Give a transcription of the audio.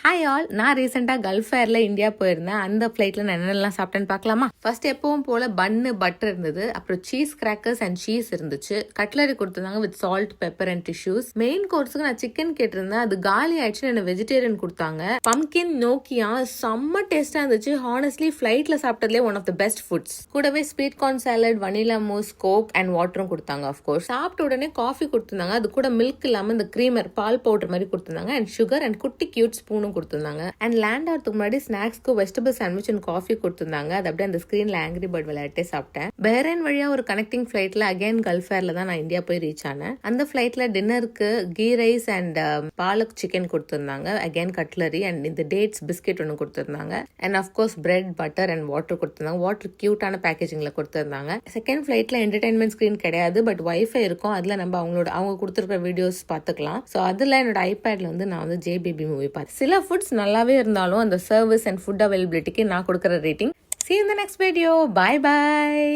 Hi all, நான் ரீசெண்டாக gulf ஃபேரில் India போயிருந்தேன். அந்த ஃப்ளைட்டில் நான் என்னென்னலாம் சாப்பிட்டேன்னு பார்க்கலாமா? ஃபர்ஸ்ட் எப்பவும் போல் பன்னு பட்டர் இருந்தது, அப்புறம் சீஸ் கிராக்கர்ஸ் அண்ட் சீஸ் இருந்துச்சு. கட்லரி கொடுத்துருந்தாங்க with salt pepper and tissues. Main கோர்ஸுக்கு நான் சிக்கன் கேட்டிருந்தேன், அது காலி ஆயிடுச்சு. எனக்கு வெஜிடேரியன் கொடுத்தாங்க. பம்கின் நோக்கியா செம்ம டேஸ்டாக இருந்துச்சு. ஹானஸ்ட்லி ஃப்ளைட்டில் சாப்பிட்டதுலேயே one of the best foods. கூடவே sweet corn salad, vanilla mousse, coke and வாட்டரும் கொடுத்தாங்க. ஆஃப்கோர்ஸ் சாப்பிட்ட உடனே காஃபி கொடுத்துருந்தாங்க. அது கூட மில்க் இல்லாமல் இந்த க்ரீமர் பால் பவுடர் மாதிரி கொடுத்துருந்தாங்க. அண்ட் சுகர் அண்ட் குட்டி கியூட் ஸ்பூனும் கொடுத்துருந்தாங்க. அண்ட் லேண்ட் ஆகிறதுக்கு முன்னாடி ஸ்நாக்ஸ்க்கு வெஜிடபிள் சாண்ட்விச் அண்ட் காஃபி கொடுத்துருந்தாங்க. அது அப்படியே அந்த ஸ்கிரீன்ல ஆங்கிரி பேர்ட் விளையாட்டே சாப்பிட்டேன். பஹ்ரைன் வழியா ஒரு கனெக்டிங் ஃபிளைட்ல அகைன் கல்ஃப் ஃபேர்ல தான் நான் இந்தியா போய் ரீச் ஆனேன். அந்த ஃபிளைட்ல டின்னருக்கு ghee rice and palak chicken கொடுத்துருந்தாங்க. அகைன் கட்லரி அண்ட் இந்த டேட்ஸ் பிஸ்கெட் ஒன்று கொடுத்துருந்தாங்க. And of course bread butter and water கொடுத்துருந்தாங்க. வாட்டர் கியூட்டான பேக்கேஜிங்ல கொடுத்துருந்தாங்க. செகண்ட் ஃபிளைட்ல என்டர்டைன்மெண்ட் ஸ்கிரீன் கிடையாது, பட் வைஃபை இருக்கும். அதுல நம்ம அவங்க கொடுத்துருக்க வீடியோஸ் பார்த்துக்கலாம். ஸோ அதுல என்னோட ஐபேட்ல வந்து நான் வந்து ஜேபிபி மூவி பார்த்தேன். சில ஃபுட்ஸ் நல்லாவே இருந்தாலும் அந்த சர்வீஸ் அண்ட் ஃபுட் அவைலபிலிட்டிக்கு நான் கொடுக்குற rating. See you in the next video. Bye bye.